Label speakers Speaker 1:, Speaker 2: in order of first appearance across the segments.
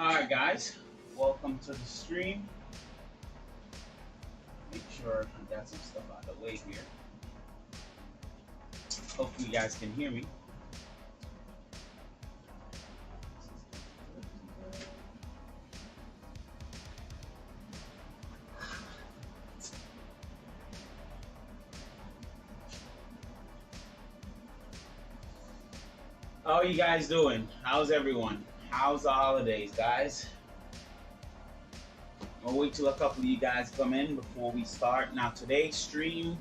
Speaker 1: Alright guys, welcome to the stream. Make sure I got some stuff out of the way here. Hopefully you guys can hear me. How are you guys doing? How's everyone? How's the holidays, guys? I'll wait till a couple of you guys come in before we start. Now today's stream,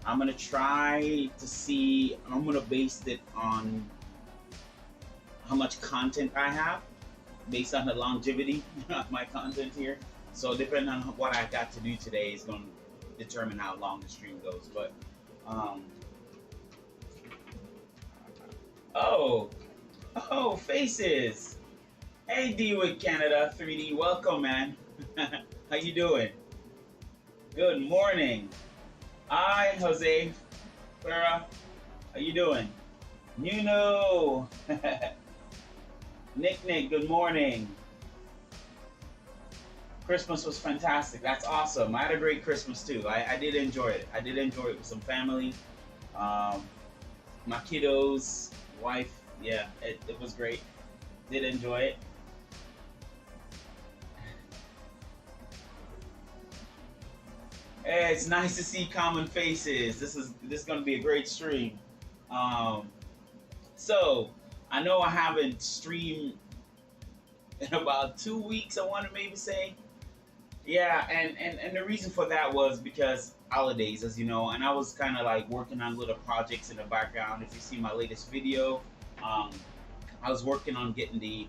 Speaker 1: I'm gonna try to see, I'm gonna base it on how much content I have, based on the longevity of my content here. So depending on what I got to do today is gonna determine how long the stream goes. But oh, faces. Hey, GoldenJaguar3D, welcome, man. How you doing? Good morning. Hi, Jose. Clara, how you doing? Nuno. Nick, good morning. Christmas was fantastic. That's awesome. I had a great Christmas too. I did enjoy it. I did enjoy it with some family. My kiddos, wife, yeah, it was great. Did enjoy it. Hey, it's nice to see common faces. This is gonna be a great stream. So I know I haven't streamed in about 2 weeks, I want to maybe say. Yeah, and the reason for that was because holidays, as you know, and I was kind of like working on little projects in the background. If you see my latest video, I was working on getting the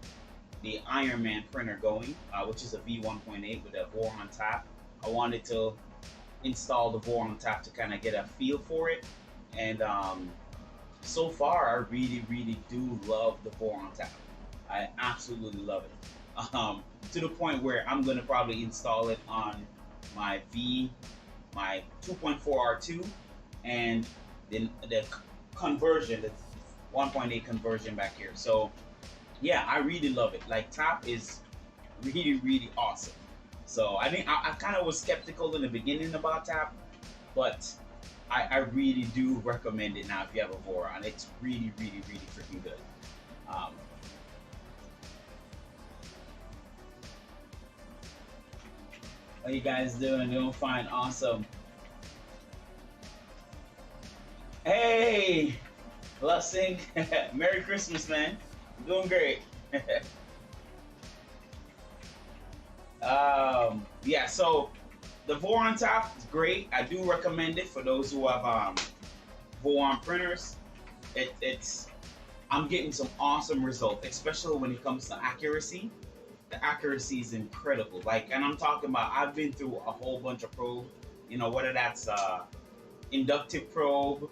Speaker 1: Iron Man printer going, which is a V1.8 with a Voron Tap. I wanted to install the Voron Tap to kind of get a feel for it, and so far I really do love the Voron Tap. I absolutely love it, to the point where I'm gonna probably install it on my 2.4R2 and then the conversion, the 1.8 conversion back here. So yeah, I really love it. Like, Tap is really awesome. So I think I kind of was skeptical in the beginning about Tap, but I really do recommend it now if you have a Voron. It's really freaking good. How you guys doing? Doing fine, awesome. Hey, blessing. Merry Christmas, man. Doing great. Yeah, so the Voron Tap is great. I do recommend it for those who have Voron printers. I'm getting some awesome results, especially when it comes to accuracy. The accuracy is incredible. Like, and I'm talking about, I've been through a whole bunch of probe, you know, whether that's inductive probe,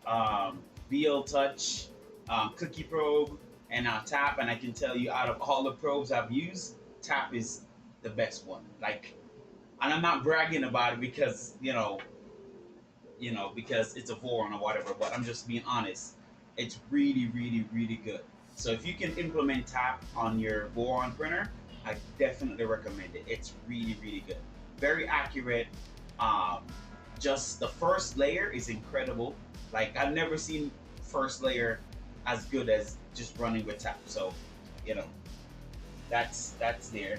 Speaker 1: VL touch, cookie probe, and Tap. And I can tell you, out of all the probes I've used, Tap is the best one. Like, and I'm not bragging about it because because it's a Voron or whatever, but I'm just being honest. It's really good. So if you can implement Tap on your Voron printer, I definitely recommend it. It's really good. Very accurate. Just the first layer is incredible. Like, I've never seen first layer as good as just running with Tap. So, you know, that's there.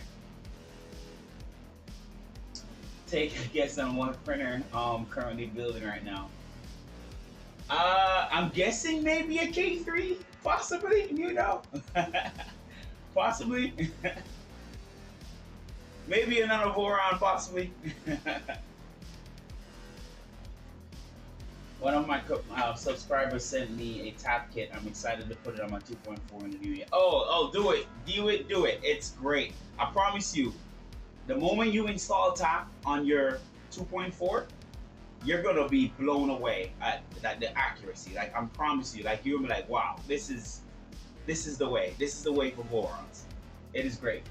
Speaker 1: Take a guess on what printer currently building right now. I'm guessing maybe a K3, possibly, you know. Possibly. Maybe another Voron, possibly. One of my subscribers sent me a Tap kit. I'm excited to put it on my 2.4 in the new year. Oh, do it. It's great. I promise you, the moment you install Tap on your 2.4, you're gonna be blown away at the accuracy. Like, I promise you, like, you'll be like, wow, this is the way. This is the way for Vorons. It is great.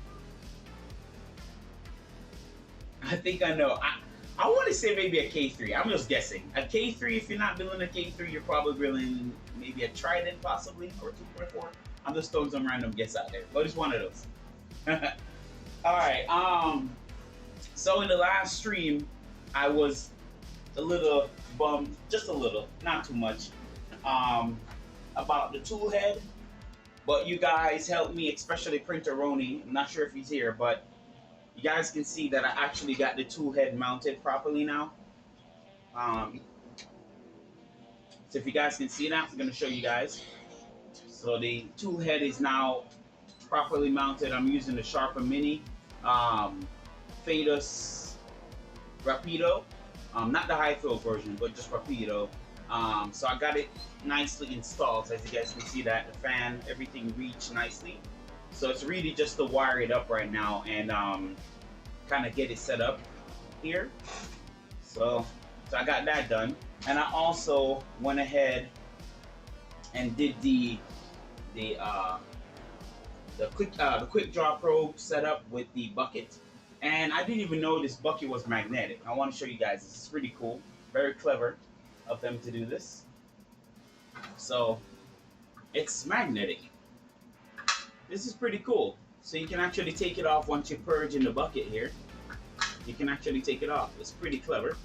Speaker 1: I think I know. I want to say maybe a K3. I'm just guessing. A K3, if you're not building a K3, you're probably building maybe a Trident, possibly, or 2.4. I'm just throwing some random guess out there, but it's one of those. All right. So in the last stream, I was a little bummed, just a little, not too much, um, about the tool head. But you guys helped me, especially Printer Roni. I'm not sure if he's here, but you guys can see that I actually got the tool head mounted properly now. Um, so if you guys can see that, I'm going to show you guys. So the tool head is now properly mounted. I'm using the Sharper Mini um, Fadus Rapido. Not the high fill version, but just Rapido. So I got it nicely installed. As you guys can see that the fan, everything reached nicely. So it's really just to wire it up right now and kind of get it set up here. So I got that done. And I also went ahead and did the quick draw probe setup with the bucket. And I didn't even know this bucket was magnetic. I want to show you guys. This is pretty cool. Very clever of them to do this. So it's magnetic. This is pretty cool. So you can actually take it off once you purge in the bucket here. You can actually take it off. It's pretty clever.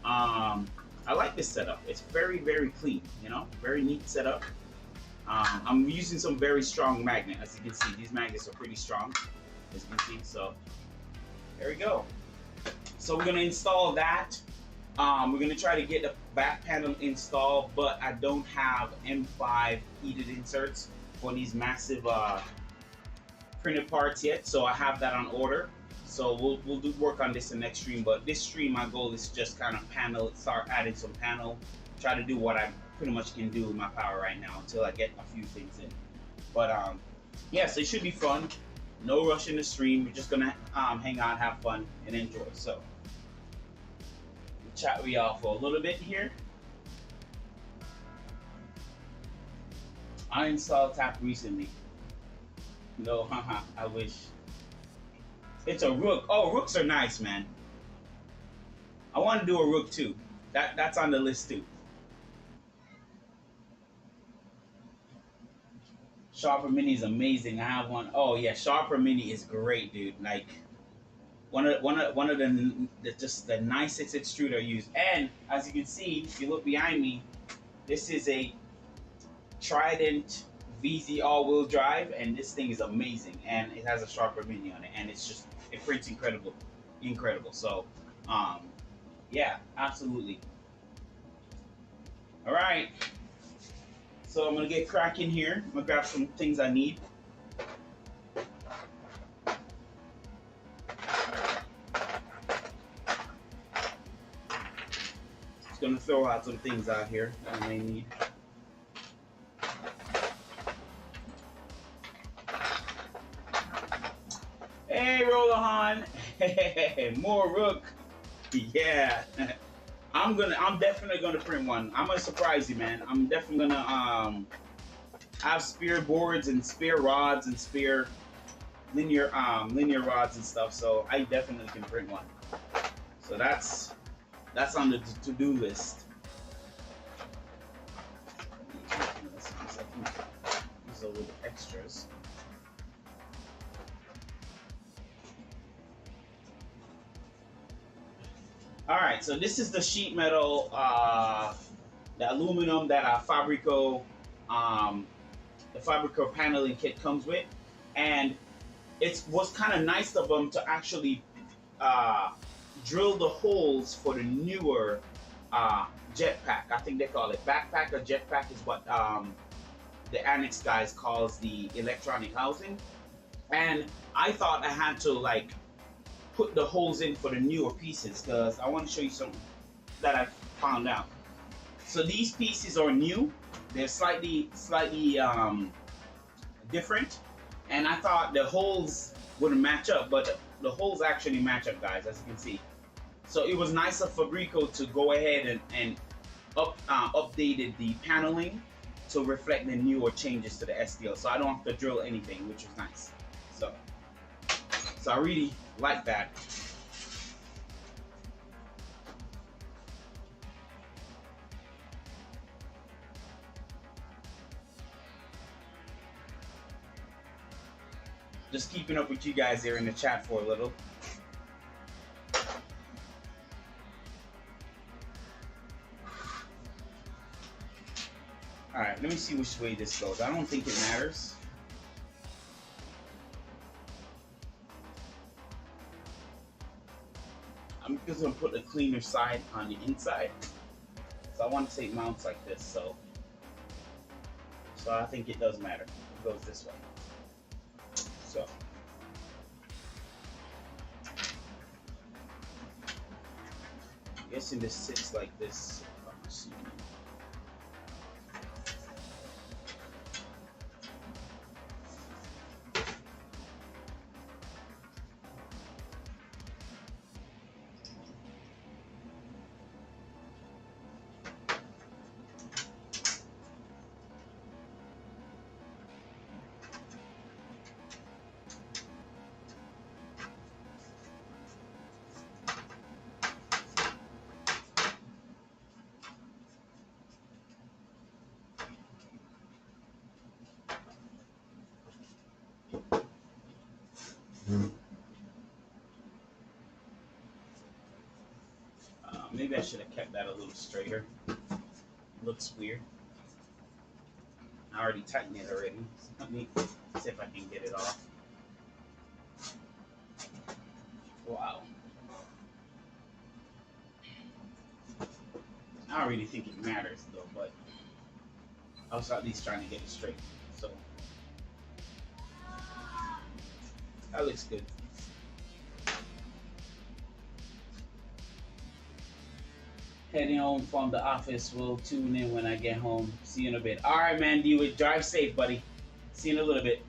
Speaker 1: I like this setup. It's very, very clean, you know, very neat setup. I'm using some very strong magnet. As you can see, these magnets are pretty strong, as you can see. So there we go. So we're gonna install that. We're gonna try to get the back panel installed, but I don't have M5 heated inserts for these massive printed parts yet. So I have that on order. So we'll do work on this in the next stream. But this stream, my goal is just kind of start adding some panel, try to do what I pretty much can do with my power right now until I get a few things in. But yeah, so it should be fun. No rush in the stream. We're just gonna hang out, have fun, and enjoy. So we'll chat with y'all for a little bit here. I installed Tap recently. No, haha, I wish. It's a Rook. Oh, Rooks are nice, man. I want to do a Rook too. That's on the list too. Sharper Mini is amazing. I have one. Oh yeah, Sharper Mini is great, dude. Like one of the just the nicest extruder used. And as you can see, if you look behind me, this is a Trident VZ all-wheel drive, and this thing is amazing. And it has a Sharper Mini on it, and it prints incredible. So, yeah, absolutely. All right. So I'm gonna get cracking here. I'm gonna grab some things I need. Just gonna throw out some things out here that I may need. Hey, Rolahan. Hey, more Rook. Yeah. I'm definitely gonna print one. I'm gonna surprise you, man. I'm definitely gonna have spear boards and spear rods and spear linear rods and stuff. So I definitely can print one. So that's on the to-do list. These are little extras. All right, so this is the sheet metal, the aluminum that the Fabrico paneling kit comes with, and it was kind of nice of them to actually drill the holes for the newer jetpack. I think they call it backpack or jetpack is what the Annex guys calls the electronic housing, and I thought I had to like put the holes in for the newer pieces because I want to show you something that I found out. So these pieces are new. They're slightly different, and I thought the holes wouldn't match up, but the holes actually match up, guys, as you can see. So it was nice of Fabrico to go ahead and updated the paneling to reflect the newer changes to the STL. So I don't have to drill anything, which is nice. So I really like that. Just keeping up with you guys here in the chat for a little. All right, let me see which way this goes. I don't think it matters. I'm just gonna put a cleaner side on the inside. So I want to say it mounts like this, so I think it does matter. It goes this way. So I'm guessing this sits like this. Maybe I should have kept that a little straighter. It looks weird. I already tightened it already. So let me see if I can get it off. Wow. I don't really think it matters though, but I was at least trying to get it straight. So that looks good. Heading home from the office. We'll tune in when I get home. See you in a bit. All right, man. D, drive safe, buddy. See you in a little bit.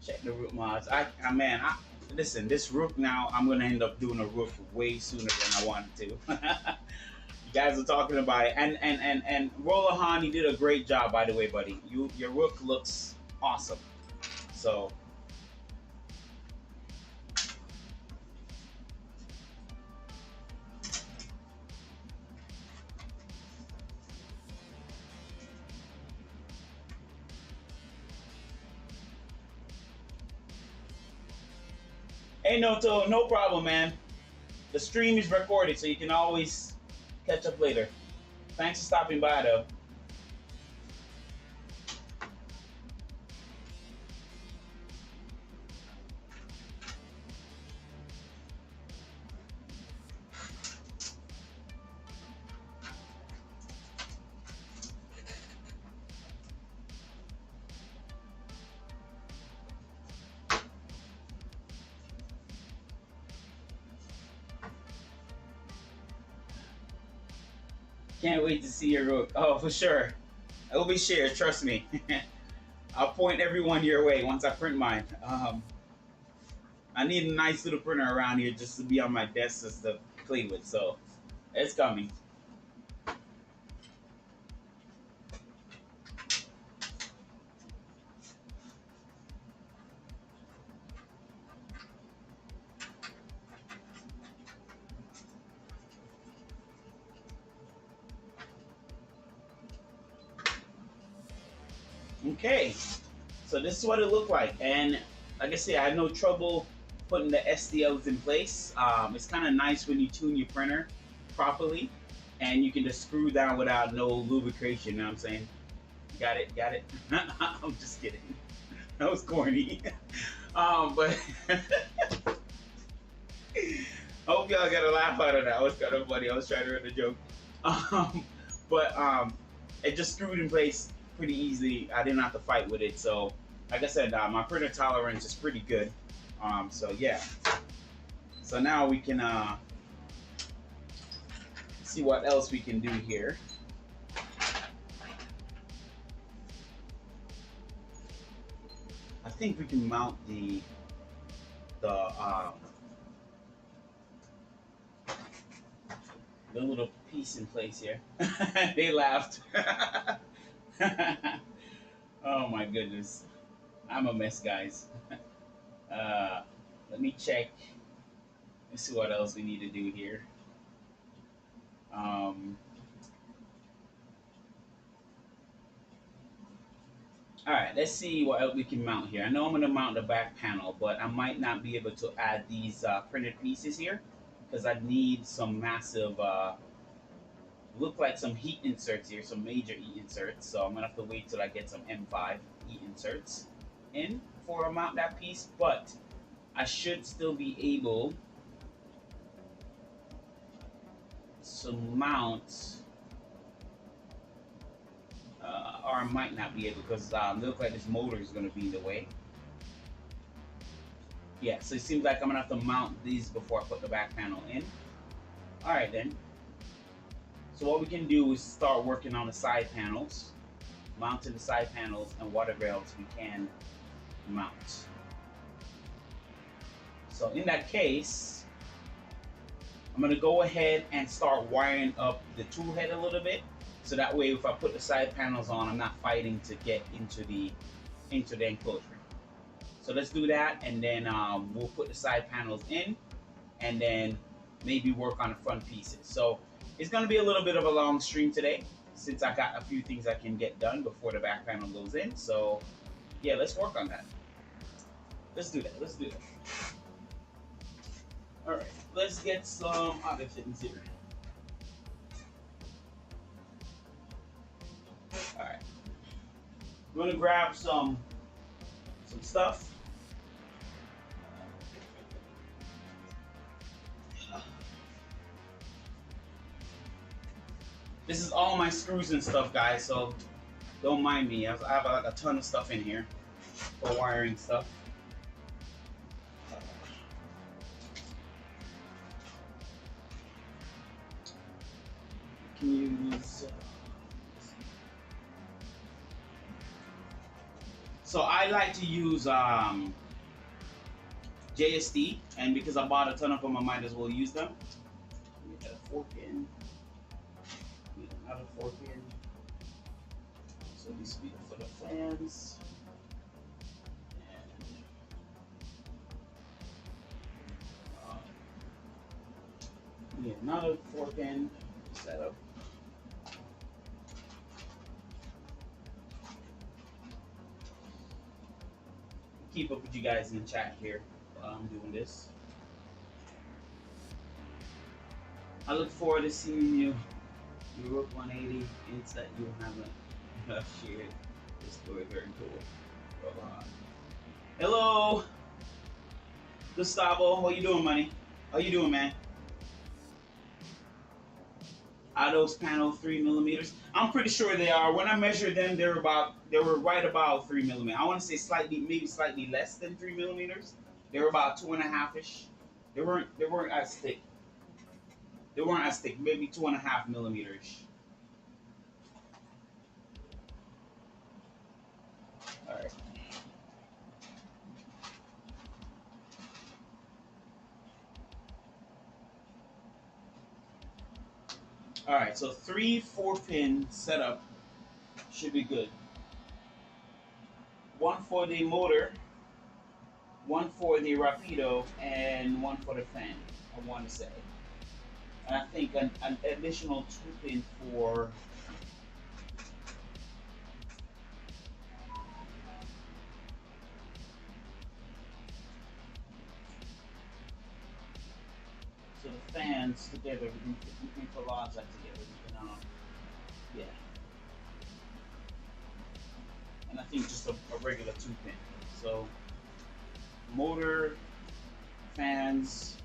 Speaker 1: Check the root mods. Listen, this rook now, I'm gonna end up doing a rook way sooner than I wanted to. You guys are talking about it, and Rollahan, you did a great job, by the way, buddy. Your rook looks awesome. So hey, no problem, man. The stream is recorded, so you can always catch up later. Thanks for stopping by, though. Can't wait to see your rook. Oh, for sure. It'll be shared, trust me. I'll point everyone your way once I print mine. I need a nice little printer around here just to be on my desk just to play with, so it's coming. Okay, so this is what it looked like, and like I said, I had no trouble putting the STLs in place. It's kind of nice when you tune your printer properly, and you can just screw down without no lubrication. You know what I'm saying? Got it? I'm just kidding. That was corny. But I hope y'all got a laugh out of that. It was kind of funny. I was trying to run a joke. It just screwed in place pretty easily. I didn't have to fight with it. So, like I said, my printer tolerance is pretty good. So yeah. So now we can see what else we can do here. I think we can mount the little piece in place here. They laughed. Oh my goodness. I'm a mess, guys. Let me check. Let's see what else we need to do here. All right, let's see what else we can mount here. I know I'm going to mount the back panel, but I might not be able to add these printed pieces here because I need some massive, look like some heat inserts here, some major heat inserts. So I'm going to have to wait till I get some M5 heat inserts in before I mount that piece. But I should still be able to mount, or I might not be able because it looks like this motor is going to be in the way. Yeah, so it seems like I'm going to have to mount these before I put the back panel in. All right, then. So what we can do is start working on the side panels, mounting the side panels, and whatever else we can mount. So in that case, I'm going to go ahead and start wiring up the tool head a little bit. So that way, if I put the side panels on, I'm not fighting to get into the enclosure. So let's do that, and then we'll put the side panels in, and then maybe work on the front pieces. So it's going to be a little bit of a long stream today, since I got a few things I can get done before the back panel goes in. So yeah, let's work on that. Let's do that. Let's do that. All right, let's get some other things here. All right, I'm gonna grab some stuff. This is all my screws and stuff, guys, so don't mind me. I have like a ton of stuff in here for wiring stuff. Can use. So I like to use JST, and because I bought a ton of them, I might as well use them. Let me get a fork in. Another fork in. So these be for the fans. And yeah, another fork in setup. Keep up with you guys in the chat here while I'm doing this. I look forward to seeing you. Europe 180 hints that you haven't shared this story. Very cool. Hello, Gustavo. How you doing, money? How you doing, man? Are those panels 3mm? I'm pretty sure they are. When I measured them, they were right about 3mm. I want to say slightly, maybe slightly less than 3mm. They were about 2.5-ish. They weren't as thick. They weren't as thick, maybe 2.5mm. All right. All right, so 3 4-pin setup should be good. One for the motor, one for the rapido, and one for the fan, I want to say. And I think an additional 2-pin for so the fans together, we can collage that together. We can, yeah. And I think just a regular 2-pin. So motor, fans,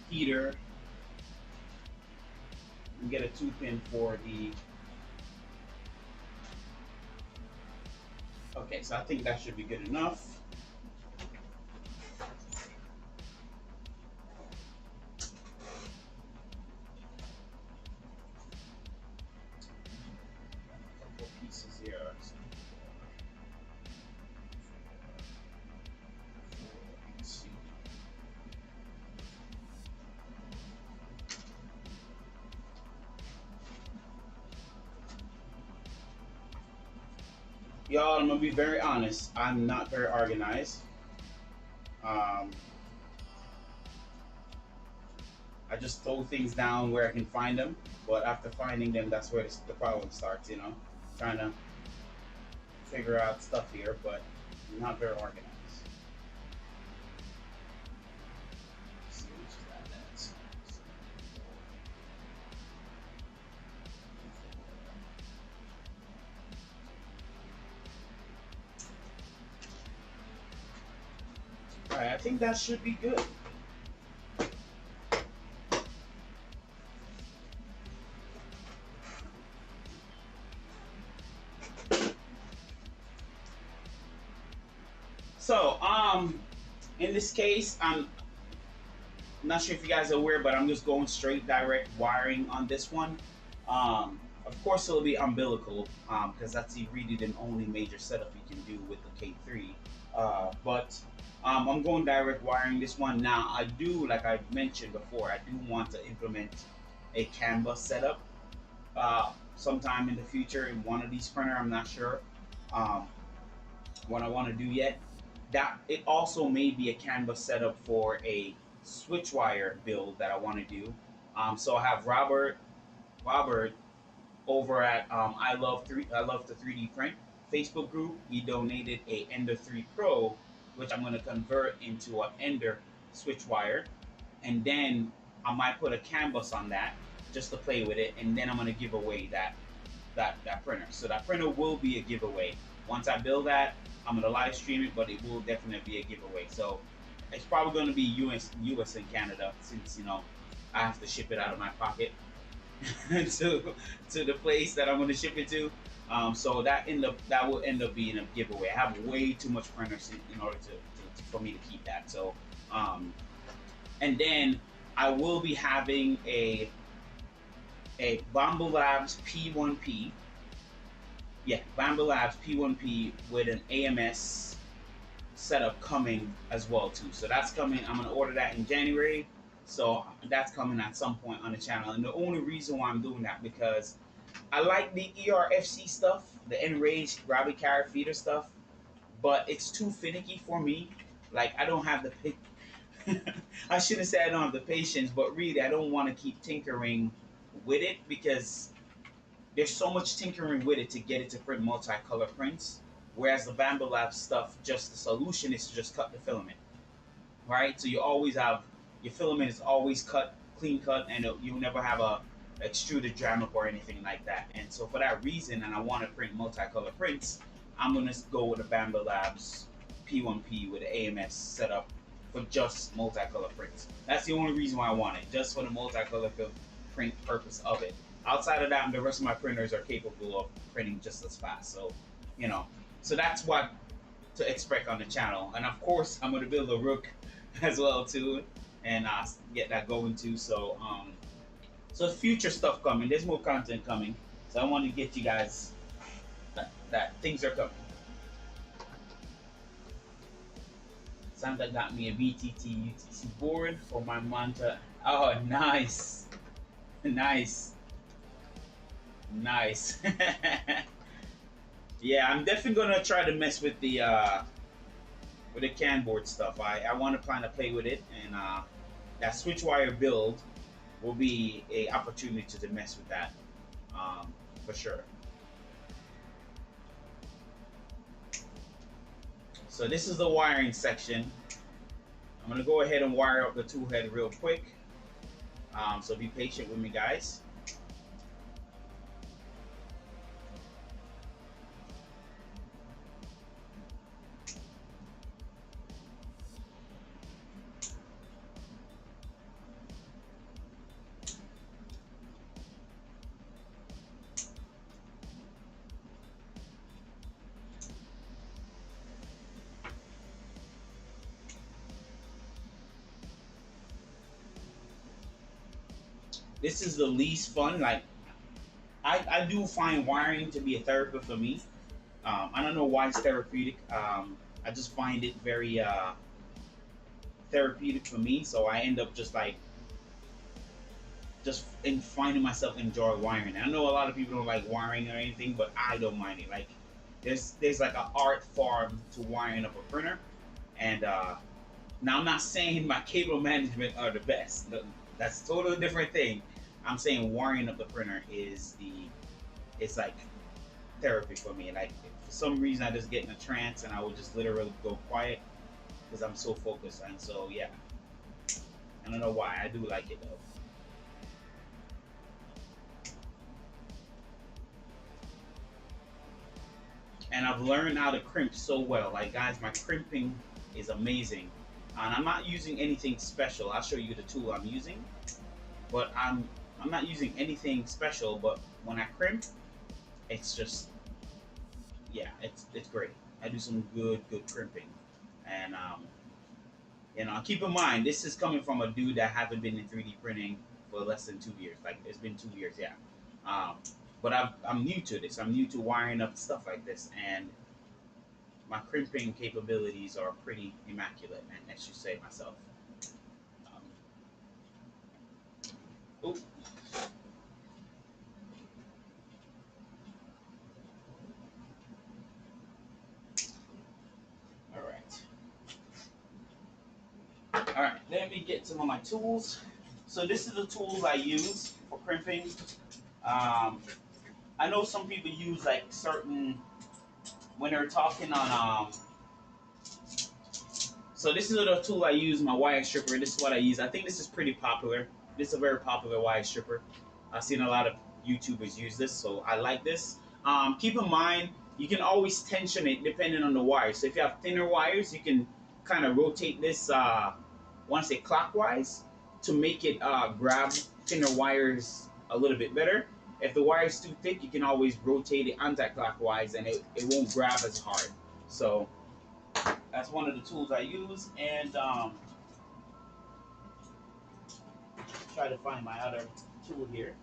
Speaker 1: heater, and get a 2-pin for the. Okay, so I think that should be good enough. Y'all, I'm gonna be very honest. I'm not very organized. I just throw things down where I can find them, but after finding them, that's where the problem starts. You know, trying to figure out stuff here, but I'm not very organized. Let's see which is that. All right, I think that should be good. So, in this case, I'm not sure if you guys are aware, but I'm just going straight direct wiring on this one. Of course, it'll be umbilical, because that's the really the only major setup you can do with the K3. But I'm going direct wiring this one. Now, I do, like I mentioned before, I do want to implement a CAN bus setup sometime in the future in one of these printer. I'm not sure what I want to do yet. That it also may be a CAN bus setup for a switch wire build that I want to do. So I have Robert over at I love to 3D print Facebook group. He donated a Ender 3 Pro, which I'm going to convert into an Ender switch wire, and then I might put a CAN bus on that just to play with it, and then I'm going to give away that printer. So that printer will be a giveaway. Once I build that, I'm going to live stream it, but it will definitely be a giveaway. So it's probably going to be US and Canada, since, you know, I have to ship it out of my pocket to the place that I'm going to ship it to. So that will end up being a giveaway. I have way too much printers in order for me to keep that. So and then I will be having a Bambu Labs P1P. Yeah, Bambu Labs P1P with an AMS setup coming as well too. So that's coming. I'm gonna order that in January. So that's coming at some point on the channel. And the only reason why I'm doing that, because I like the ERFC stuff, the enraged rabbit carrot feeder stuff, but it's too finicky for me. Like, I don't have the I shouldn't say I don't have the patience, but really I don't want to keep tinkering with it, because there's so much tinkering with it to get it to print multicolor prints. Whereas the Bambu Lab stuff, just the solution is to just cut the filament, right? So you always have, your filament is always cut, clean cut, and you'll never have a extruded dram up or anything like that. And so for that reason, and I want to print multicolor prints, I'm going to go with the Bambu Labs P1P with the AMS setup for just multicolor prints. That's the only reason why I want it, just for the multicolor print purpose of it. Outside of that, the rest of my printers are capable of printing just as fast. So, you know, so that's what to expect on the channel. And of course, I'm going to build a Rook as well too, and get that going too. So, so future stuff coming. There's more content coming. So I want to get you guys that things are coming. Santa got me a BTT UTC board for my Manta. Oh, nice, nice. Nice. Yeah, I'm definitely gonna try to mess with the CAN board stuff. I want to plan to play with it, and that switch wire build will be a opportunity to mess with that, for sure. So this is the wiring section. I'm gonna go ahead and wire up the Toolhead real quick. So be patient with me, guys. This is the least fun. Like, I do find wiring to be a therapy for me. I don't know why it's therapeutic. I just find it very therapeutic for me. So I end up just finding myself enjoy wiring. I know a lot of people don't like wiring or anything, but I don't mind it. Like, there's like an art form to wiring up a printer. And now I'm not saying my cable management are the best. That's a totally different thing. I'm saying wiring up the printer is it's like therapy for me. Like for some reason I just get in a trance and I would just literally go quiet because I'm so focused. And so yeah, I don't know why. I do like it though. And I've learned how to crimp so well. Like guys, my crimping is amazing. And I'm not using anything special. I'll show you the tool I'm using. But I'm not using anything special, but when I crimp, it's just yeah, it's great. I do some good crimping. And keep in mind this is coming from a dude that haven't been in 3D printing for less than 2 years. Like it's been 2 years, yeah. Um, but I'm new to this. I'm new to wiring up stuff like this, and my crimping capabilities are pretty immaculate, and I should say myself. Um, oh, all right, all right. Let me get some of my tools. So this is the tools I use for crimping. Um, I know some people use like certain when they're talking on. So this is the tool I use, my wire stripper. This is what I use. I think this is pretty popular. This is a very popular wire stripper. I've seen a lot of YouTubers use this, so I like this. Keep in mind, you can always tension it depending on the wire. So if you have thinner wires, you can kind of rotate this, I want to say clockwise, to make it grab thinner wires a little bit better. If the wire is too thick, you can always rotate it anti-clockwise and it won't grab as hard. So that's one of the tools I use. And try to find my other tool here.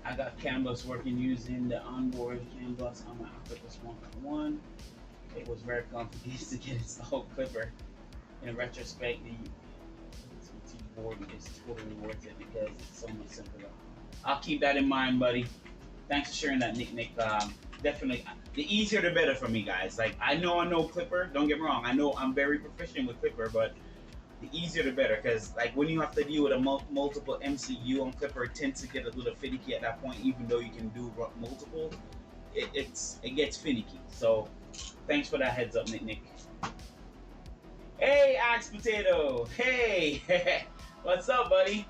Speaker 1: I got canvas working using the onboard canvas on my Octopus 1.1. It was very complicated to get installed Clipper. In retrospect, the board is totally worth it because it's so much simpler. I'll keep that in mind, buddy. Thanks for sharing that, Nick. Definitely, the easier the better for me, guys. Like I know Clipper. Don't get me wrong. I know I'm very proficient with Clipper, but the easier the better. Because like when you have to deal with a multiple MCU on Clipper, it tends to get a little finicky at that point. Even though you can do multiple, it gets finicky. So thanks for that heads up, Nick. Hey, Axe Potato. Hey, what's up, buddy?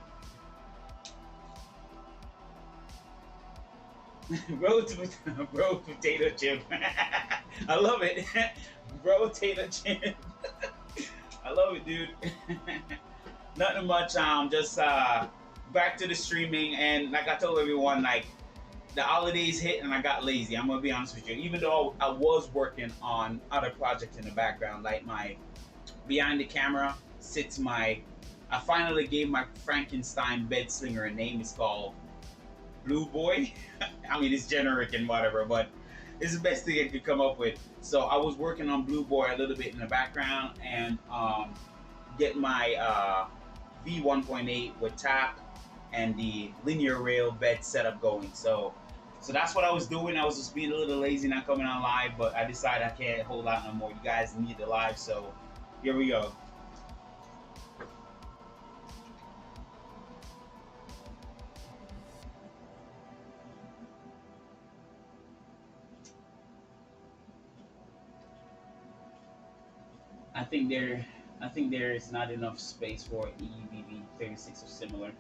Speaker 1: Bro potato chip. I love it. Bro potato chip. I love it, dude. Nothing much. Just back to the streaming, and like I told everyone, like the holidays hit, and I got lazy. I'm gonna be honest with you. Even though I was working on other projects in the background, like my behind the camera sits my. I finally gave my Frankenstein bed slinger a name. It's called Blue Boy. I mean, it's generic and whatever, but it's the best thing I could come up with. So I was working on Blue Boy a little bit in the background and get my V1.8 with tap and the linear rail bed setup going. So that's what I was doing. I was just being a little lazy, not coming on live, but I decided I can't hold out no more. You guys need the live, so here we go. I think there is not enough space for EEVB 36 or similar.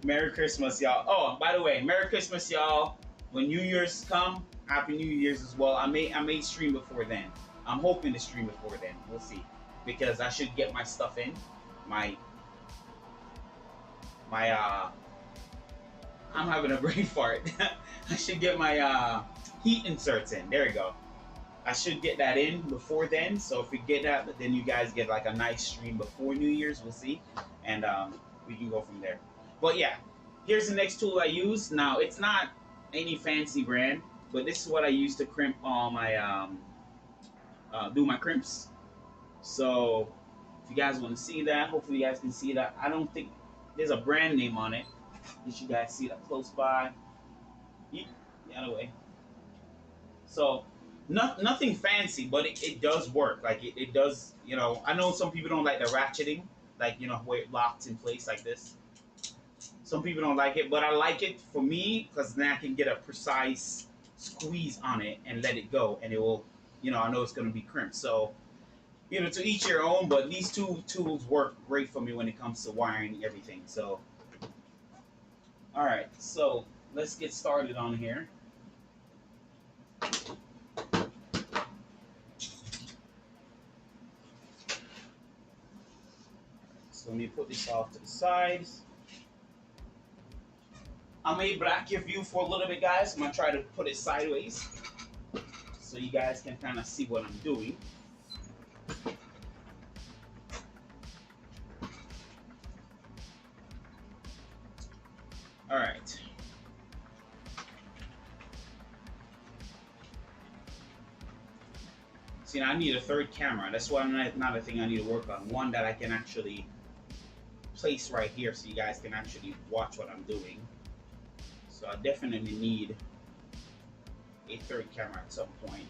Speaker 1: Merry Christmas, y'all. Oh, by the way, Merry Christmas, y'all. When New Year's come, Happy New Year's as well. I may stream before then. I'm hoping to stream before then. We'll see, because I should get my stuff in. My I'm having a brain fart. I should get my heat inserts in. There we go. I should get that in before then. So if we get that, then you guys get like a nice stream before New Year's. We'll see, and we can go from there. But yeah, here's the next tool I use. Now it's not any fancy brand, but this is what I use to crimp all my do my crimps. So if you guys want to see that, hopefully you guys can see that. I don't think there's a brand name on it. Did you guys see that close by? The other way. So nothing fancy, but it does work. Like it does, you know. I know some people don't like the ratcheting, like you know where it locks in place like this. Some people don't like it, but I like it for me because then I can get a precise squeeze on it and let it go, and it will, you know, I know it's going to be crimped. So, you know, to each your own, but these two tools work great for me when it comes to wiring everything. So, all right, so let's get started on here. So let me put this off to the side. I may black your view for a little bit, guys. I'm gonna try to put it sideways so you guys can kind of see what I'm doing. All right. See, now I need a third camera. That's why another thing I need to work on. One that I can actually place right here so you guys can actually watch what I'm doing. So I definitely need a third camera at some point.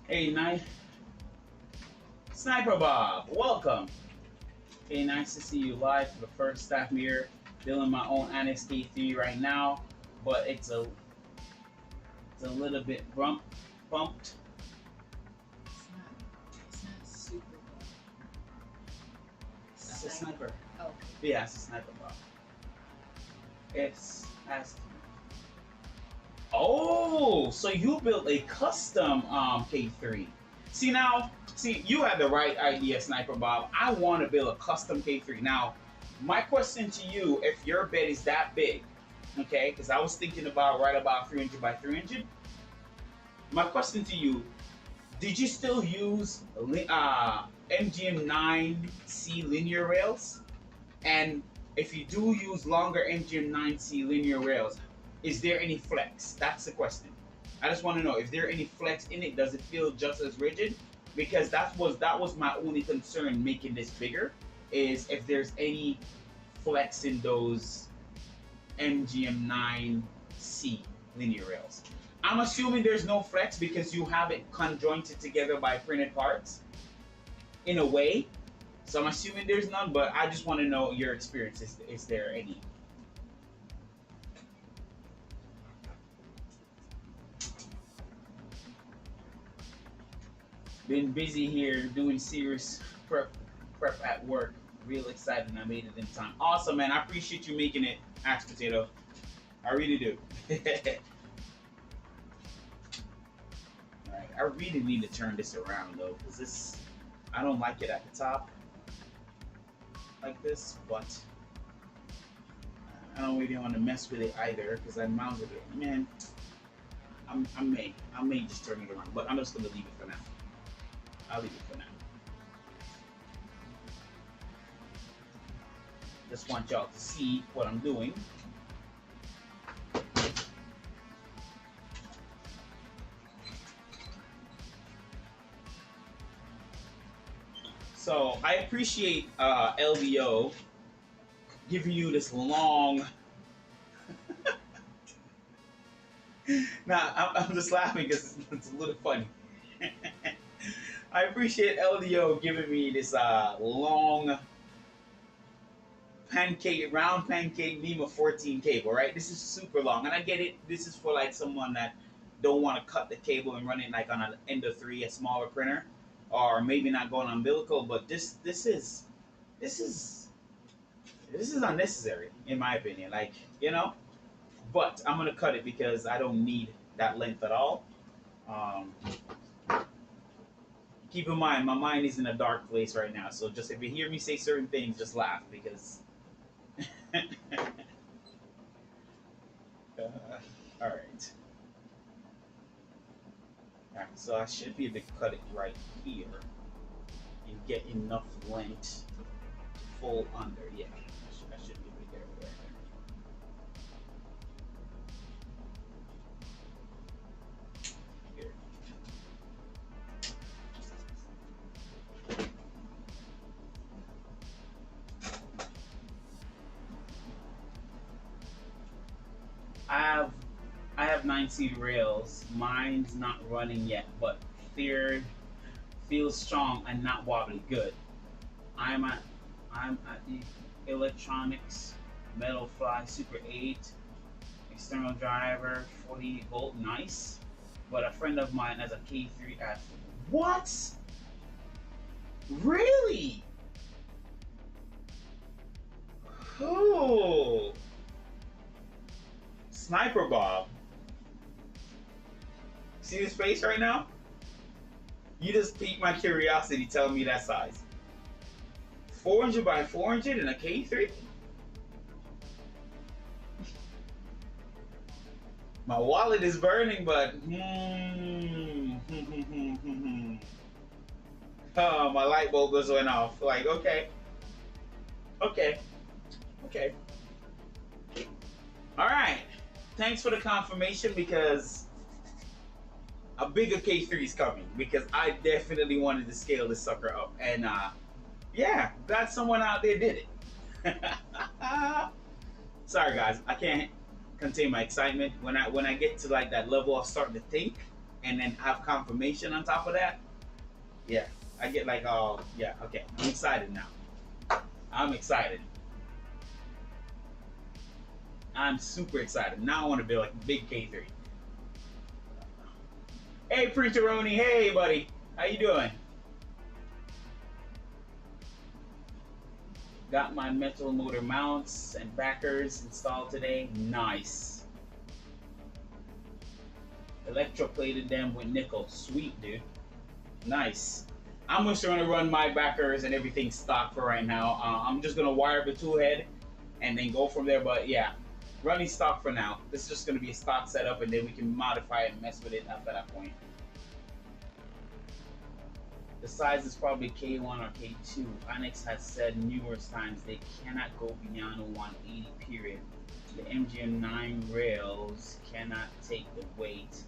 Speaker 1: Hey, Sniper Bob, welcome. Hey, nice to see you live for the first time here. Building my own Annex K3 right now, but it's a little bit bumped.
Speaker 2: It's not super bumped.
Speaker 1: That's a sniper.
Speaker 2: Oh.
Speaker 1: Yeah, it's a Sniper Bob. It's has. Oh, so you built a custom K3. See, you had the right idea, Sniper Bob. I want to build a custom K3. Now, my question to you, if your bed is that big, okay, because I was thinking about right about 300 by 300. My question to you, did you still use MGM9C linear rails? And if you do use longer MGM9C linear rails, is there any flex? That's the question. I just want to know if there any flex in it. Does it feel just as rigid? Because that was my only concern making this bigger, is if there's any flex in those MGM9C linear rails. I'm assuming there's no flex because you have it conjointed together by printed parts in a way. So I'm assuming there's none, but I just want to know your experience. Is there any? Been busy here doing serious prep at work. Real excited and I made it in time. Awesome, man. I appreciate you making it, Axe Potato. I really do. Alright, I really need to turn this around though, because this, I don't like it at the top like this, but I don't really want to mess with it either because I mounted it. Man, I may just turn it around, but I'm just gonna leave it for now. I'll leave it for now. Just want y'all to see what I'm doing. So I appreciate LVO giving you this long. Nah, I'm just laughing because it's a little funny. I appreciate LDO giving me this long round pancake NEMA 14 cable, right? This is super long, and I get it. This is for like someone that don't want to cut the cable and run it like on an Ender 3, a smaller printer, or maybe not going umbilical. But this is unnecessary in my opinion. Like, you know, but I'm gonna cut it because I don't need that length at all. Keep in mind, my mind is in a dark place right now, so just if you hear me say certain things, just laugh because. All right. All right, so I should be able to cut it right here and get enough length to fold under. Yeah, I should be able to get it right there. Here. I have I have 9C rails. Mine's not running yet, but feared feels strong and not wobbly. Good. I'm at I'm at the electronics metal fly super 8 external driver 48 volt. Nice. But a friend of mine has a K3 at what? Really? Oh, Sniper Bob. See his face right now? You just piqued my curiosity telling me that size. 400 by 400 and a K3? My wallet is burning, but oh, my light bulb just went off. Like, okay, okay, okay. All right. Thanks for the confirmation because a bigger K3 is coming because I definitely wanted to scale this sucker up, and yeah, glad someone out there did it. Sorry guys, I can't contain my excitement when I get to like that level of starting to think and then have confirmation on top of that. Yeah, I get like, oh yeah, okay, I'm excited now. I'm excited. I'm super excited. Now I want to build like a big K3. Hey Printeroni, hey buddy, how you doing? Got my metal motor mounts and backers installed today. Nice. Electroplated them with nickel. Sweet, dude. Nice. I'm just going to run my backers and everything stock for right now. I'm just going to wire the tool head and then go from there. But yeah, running stock for now. This is just going to be a stock setup, and then we can modify it and mess with it after that point. The size is probably K1 or K2. Annex has said numerous times they cannot go beyond a 180 period. The MGM9 rails cannot take the weight.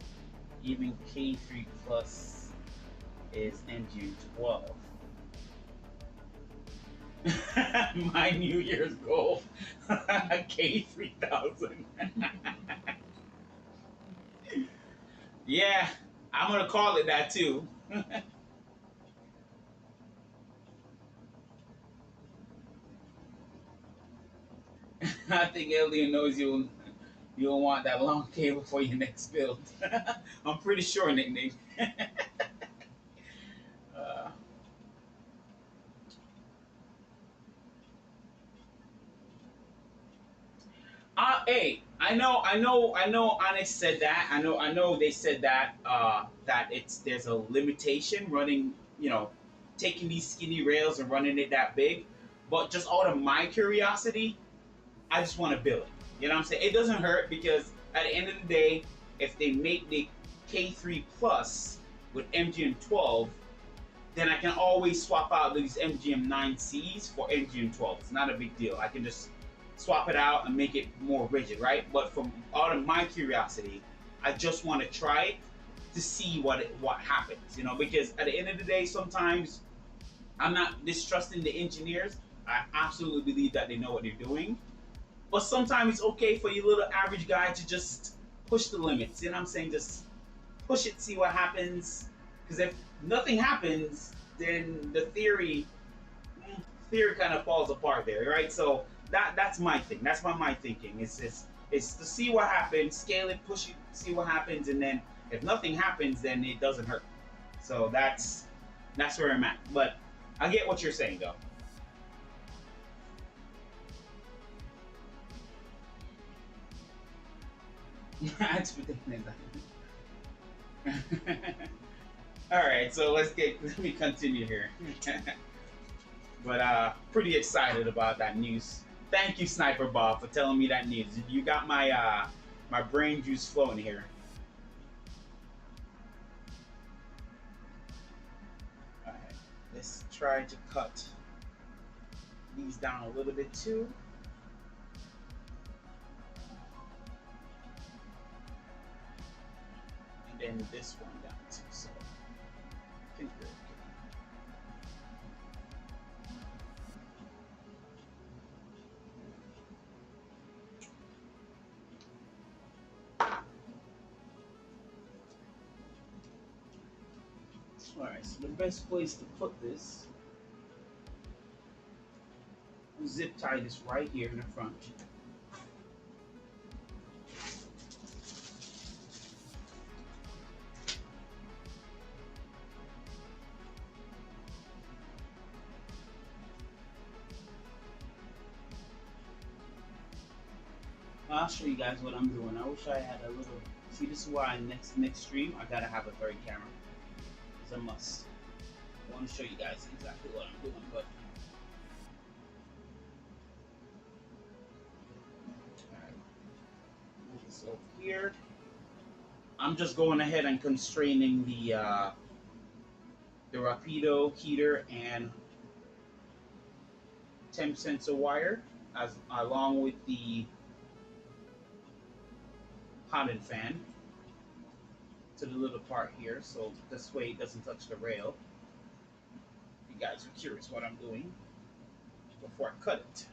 Speaker 1: Even K3 Plus is MGM12. My New Year's goal, K3000. Yeah, I'm gonna call it that too. I think Alien knows you'll want that long cable for your next build. I'm pretty sure, Nick. uh, hey, I know. Onyx said that. I know. They said that that there's a limitation running. You know, taking these skinny rails and running it that big. But just out of my curiosity, I just want to build it. You know what I'm saying? It doesn't hurt because at the end of the day, if they make the K3 Plus with MGM12, then I can always swap out these MGM9Cs for MGM12. It's not a big deal. I can just swap it out and make it more rigid, right? But from out of my curiosity, I just want to try it to see what happens, you know, because at the end of the day, sometimes I'm not distrusting the engineers. I absolutely believe that they know what they're doing. But sometimes it's okay for your little average guy to just push the limits. You know what I'm saying? Just push it, see what happens. Because if nothing happens, then the theory kind of falls apart there, right? So that's my thing. That's my thinking. It's to see what happens, scale it, push it, see what happens, and then if nothing happens, then it doesn't hurt. So that's where I'm at. But I get what you're saying, though. That's ridiculous. All right, so let me continue here. But pretty excited about that news. Thank you, Sniper Bob, for telling me that news. You got my my brain juice flowing here. All right, let's try to cut these down a little bit too. And then this one down too. So I think we're okay. Alright, so the best place to put this, zip tie this right here in the front. I'll show you guys what I'm doing. I wish I had a little. See, this is why next stream I gotta have a third camera. It's a must. I want to show you guys exactly what I'm doing, but move this over here. I'm just going ahead and constraining the rapido heater and temp sensor wire along with the hot end fan to the little part here, so this way it doesn't touch the rail. If you guys are curious what I'm doing before I cut it.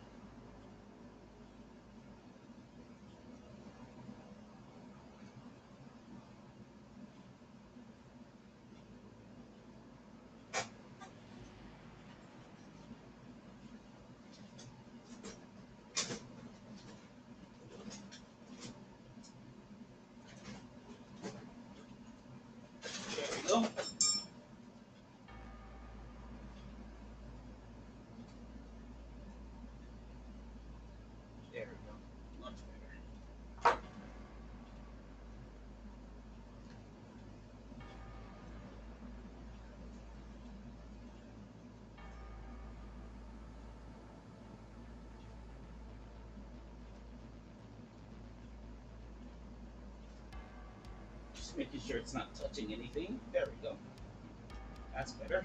Speaker 1: Go. There we go. Much better. Just making sure it's not touching anything. There we go. That's better.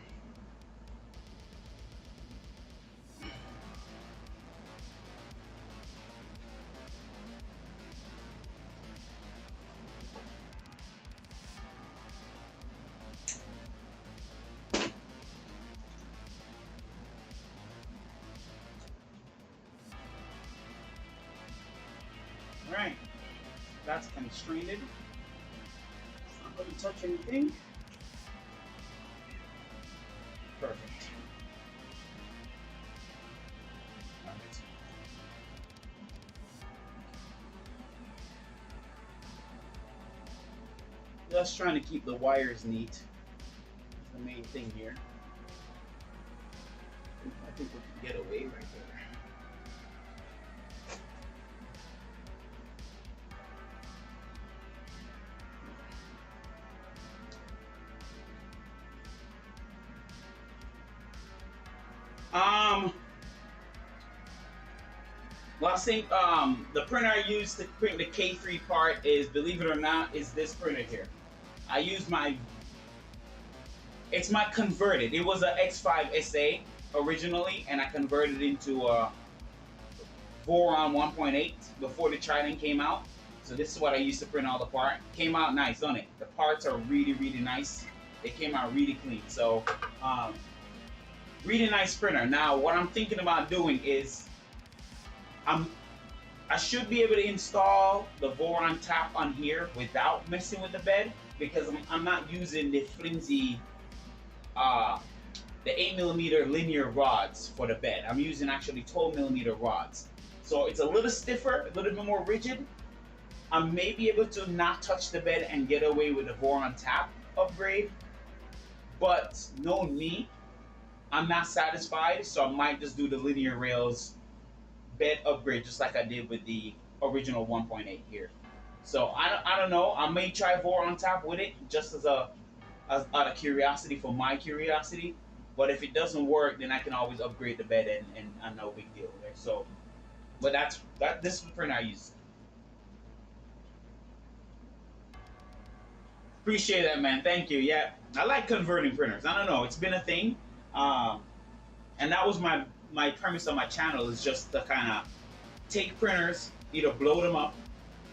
Speaker 1: Alright, that's constrained. It's not going to touch anything. Perfect. Alright. Just trying to keep the wires neat. That's the main thing here. I think we can get away right there. Last thing, the printer I use to print the K3 part is, believe it or not, is this printer here. I use it's my converted. It was a X5 SA originally, and I converted it into a Voron 1.8 before the Trident came out. So this is what I used to print all the parts. Came out nice, don't it? The parts are really, really nice. They came out really clean. So, really nice printer. Now, what I'm thinking about doing is, I should be able to install the Voron Tap on here without messing with the bed, because I'm not using the flimsy, the 8mm linear rods for the bed. I'm using actually 12mm rods. So it's a little stiffer, a little bit more rigid. I may be able to not touch the bed and get away with the Voron Tap upgrade, but knowing me, I'm not satisfied, so I might just do the linear rails bed upgrade just like I did with the original 1.8 here. So I don't know. I may try Voron Tap with it just as out of curiosity, for my curiosity. But if it doesn't work, then I can always upgrade the bed and no big deal there. So, but this is the printer I use. Appreciate that, man. Thank you. Yeah, I like converting printers. I don't know. It's been a thing, and that was my premise on my channel, is just to kind of take printers, either blow them up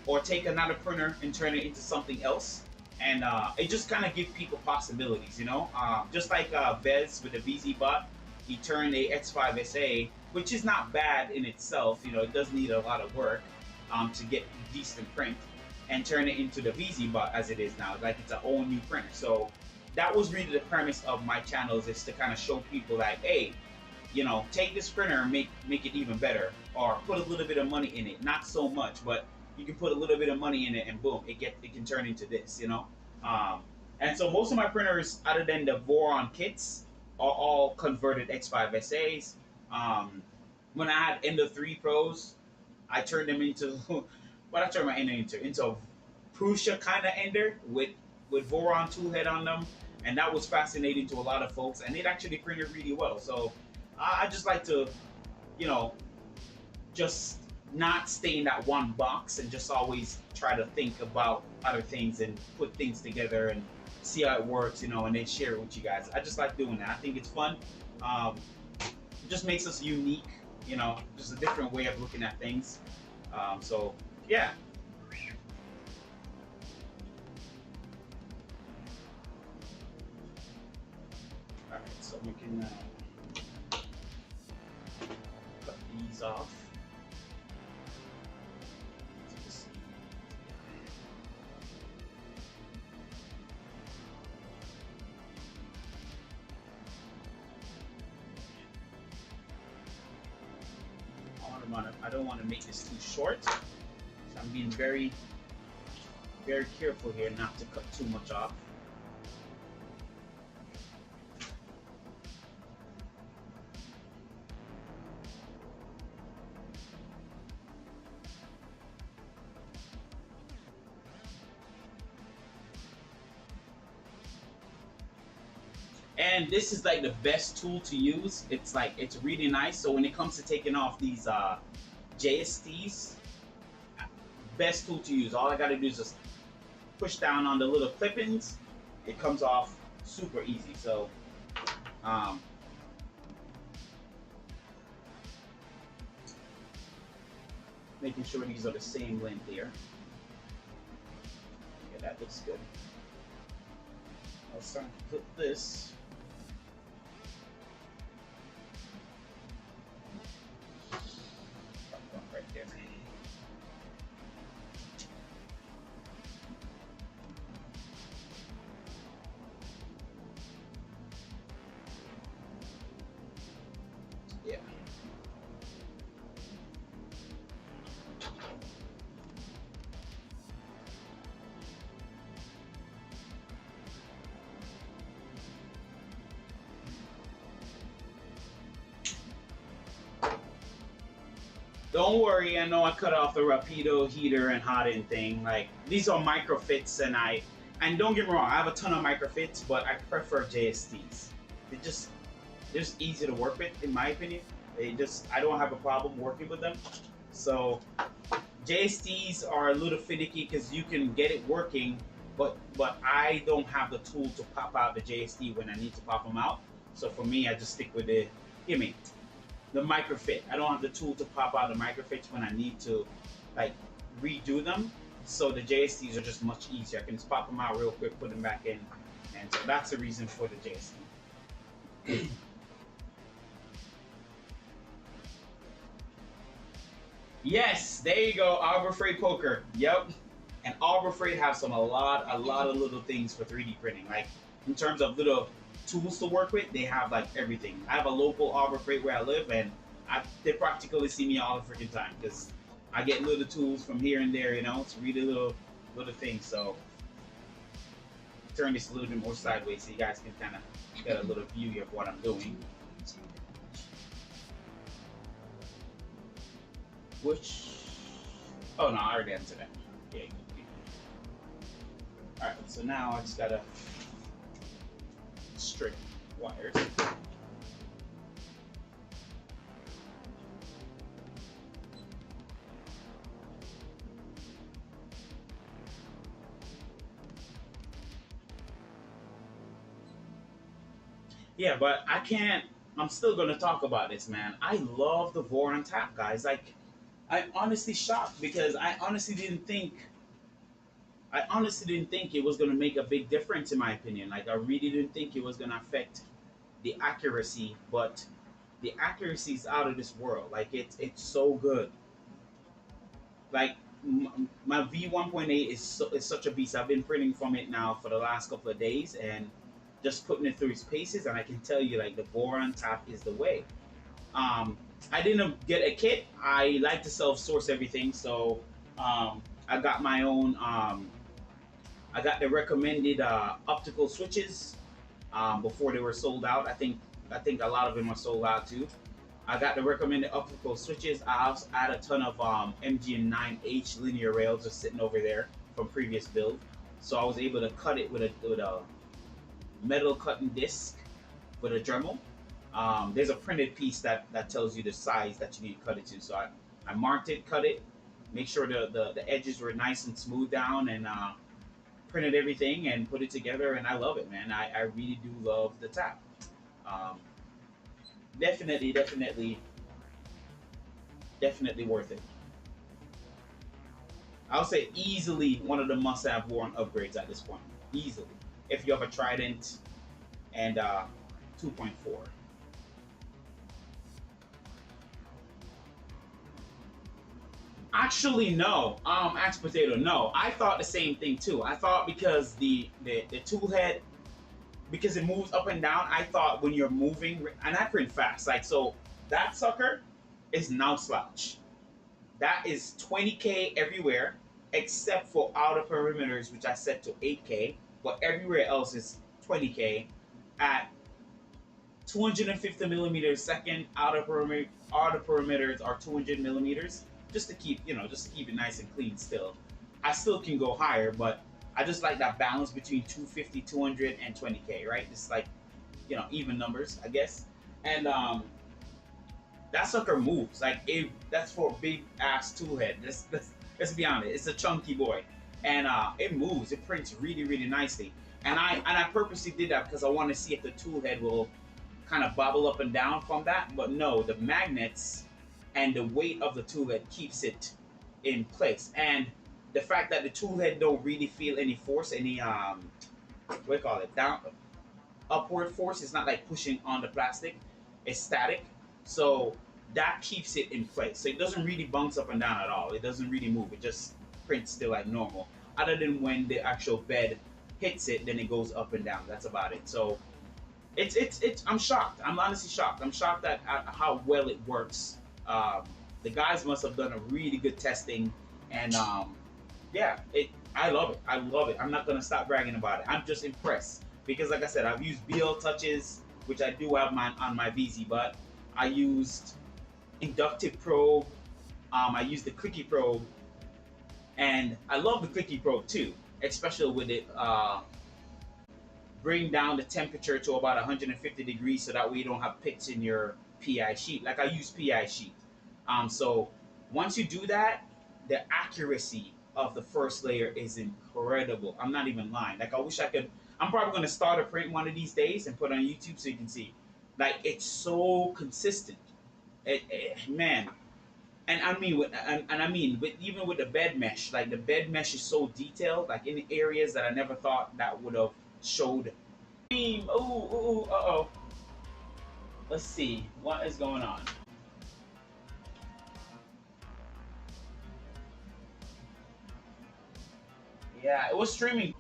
Speaker 1: or take another printer and turn it into something else, and it just kind of gives people possibilities, you know. Just like Vez with the VZ bot, he turned a X5 SA, which is not bad in itself, you know. It does need a lot of work to get decent print, and turn it into the VZ bot as it is now, like it's a whole new printer. So that was really the premise of my channels, is to kind of show people like, hey, you know, take this printer and make it even better, or put a little bit of money in it, not so much, but you can put a little bit of money in it, and boom, it can turn into this, you know. Um, and so most of my printers, other than the Voron kits, are all converted X5SAs. Um, when I had Ender 3 Pros, I turned them into what I turned my Ender into a Prussia kind of Ender with Voron Toolhead on them, and that was fascinating to a lot of folks, and it actually printed really well. So I just like to, you know, just not stay in that one box, and just always try to think about other things and put things together and see how it works, you know, and then share it with you guys. I just like doing that. I think it's fun. It just makes us unique, you know, just a different way of looking at things. So yeah. All right, so we can cut these off. I don't want to make this too short, so I'm being very, very careful here not to cut too much off. And this is like the best tool to use. It's like, it's really nice. So when it comes to taking off these JSTs, best tool to use. All I gotta do is just push down on the little clip-ins. It comes off super easy. So making sure these are the same length here. Yeah, that looks good. I'll start to put this. Right there. Yeah. Don't worry, I know I cut off the Rapido heater and hot end thing. Like, these are microfits, and don't get me wrong, I have a ton of microfits, but I prefer JSTs. They're just easy to work with, in my opinion. I don't have a problem working with them. So JSTs are a little finicky because you can get it working, but I don't have the tool to pop out the JST when I need to pop them out. So for me, I just stick with the microfit. I don't have the tool to pop out the microfits when I need to like redo them. So the JSTs are just much easier. I can just pop them out real quick, put them back in, and so that's the reason for the JST. Yes, there you go, Arbor Freight Poker. Yep. And Arbor Freight have a lot of little things for 3D printing. Like in terms of little tools to work with, they have like everything. I have a local Arbor Freight where I live, and they practically see me all the freaking time because I get little tools from here and there. You know, it's really little things. So turn this a little bit more sideways so you guys can kind of get a little view of what I'm doing. Which, oh no, I already answered that. Yeah. All right, so now I just gotta straight wires. Yeah, but I'm still gonna talk about this, man. I love the Voron Tap, guys. Like, I honestly shocked because I honestly didn't think it was gonna make a big difference in my opinion. Like, I really didn't think it was gonna affect the accuracy, but the accuracy is out of this world. Like, it's so good. Like, my V1.8 is such a beast. I've been printing from it now for the last couple of days, and just putting it through its paces, and I can tell you like the Voron Tap is the way. Um, I didn't get a kit. I like to self-source everything, so I got my own. I got the recommended optical switches before they were sold out. I think a lot of them are sold out too. I got the recommended optical switches. I also had a ton of MGM9H linear rails just sitting over there from previous build, so I was able to cut it with a metal cutting disc with a Dremel. There's a printed piece that tells you the size that you need to cut it to. So I marked it, cut it, make sure the edges were nice and smooth down, and printed everything and put it together. And I love it, man. I really do love the tap. Um, definitely worth it. I'll say easily one of the must-have Warren upgrades at this point. Easily, if you have a Trident and 2.4. Actually, no. Axe potato, no. I thought the same thing too. I thought because the tool head, because it moves up and down, I thought when you're moving, and I print fast, like so, that sucker is now slouch. That is 20K everywhere, except for outer perimeters, which I set to 8K, but everywhere else is 20K at 250 millimeters second. Outer perimeters are 200 millimeters, just to keep just to keep it nice and clean. Still, I still can go higher, but I just like that balance between 250, 200, and 20K. Right? It's like even numbers, I guess. And that sucker moves like that's for a big ass tool head. Let's be honest, it's a chunky boy, and it moves. It prints really nicely. And I purposely did that because I want to see if the tool head will kind of bobble up and down from that. But no, the magnets and the weight of the tool head keeps it in place. And the fact that the tool head don't really feel any force, any what do you call it, down upward force. It's not like pushing on the plastic. It's static. So that keeps it in place. So it doesn't really bounce up and down at all. It doesn't really move. It just prints still like normal. Other than when the actual bed hits it, then it goes up and down. That's about it. So it's I'm shocked. I'm honestly shocked. I'm shocked at how well it works. The guys must have done a really good testing, and yeah, I love it. I love it. I'm not gonna stop bragging about it. I'm just impressed because, like I said, I've used BL touches, which I do have on my VZ, but I used inductive probe. I used the clicky probe, and I love the clicky probe too, especially with it. Bring down the temperature to about 150 degrees so that way you don't have pits in your PI sheet. Like I use PI sheet. So once you do that, the accuracy of the first layer is incredible. I'm not even lying. Like I wish I could. I'm probably gonna start a print one of these days and put it on YouTube so you can see. Like it's so consistent. Man, and I mean, I mean, even with the bed mesh, like the bed mesh is so detailed, like in areas that I never thought that would have showed. Oh. Let's see what is going on. Yeah, it was streaming.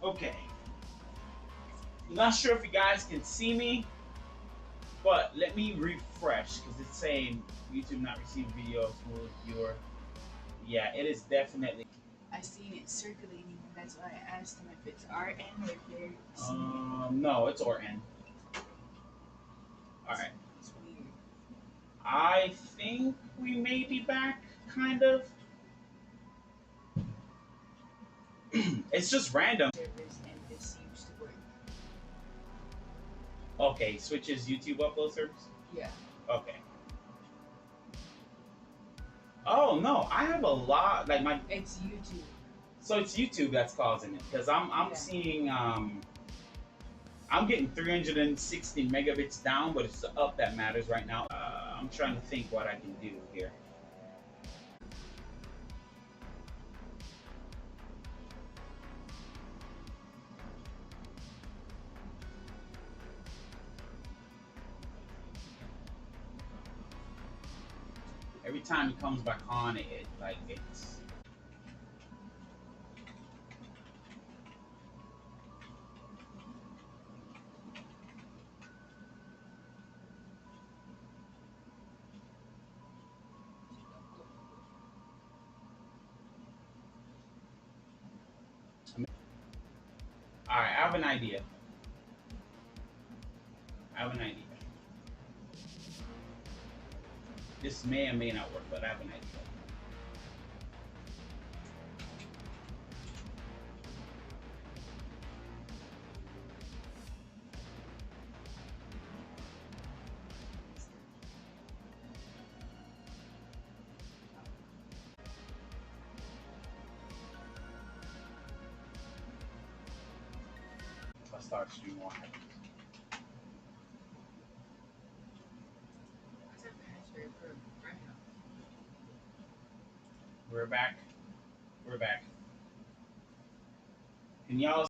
Speaker 1: Okay. I'm not sure if you guys can see me, But let me refresh because it's saying YouTube not receiving videos with your. Yeah, it is definitely.
Speaker 2: I seen it circulating, and that's why I asked them if it's RN or if they're seeing it.
Speaker 1: No, it's RN. All right.
Speaker 2: It's weird.
Speaker 1: I think we may be back, kind of. It's just random.
Speaker 2: Servers, and this seems to work.
Speaker 1: Okay, switches YouTube upload service.
Speaker 2: Yeah.
Speaker 1: Okay. Oh no, I have a lot like my.
Speaker 2: It's YouTube.
Speaker 1: So it's YouTube that's causing it because I'm
Speaker 2: Yeah.
Speaker 1: seeing I'm getting 360 megabits down, but it's the up that matters right now. I'm trying to think what I can do here. Every time it comes back on, it like it's. All right, I have an idea. I have an idea. This may or may not work, but I have an idea. I'll start streaming one.
Speaker 2: What's that password for right now?
Speaker 1: We're back. We're back. Can y'all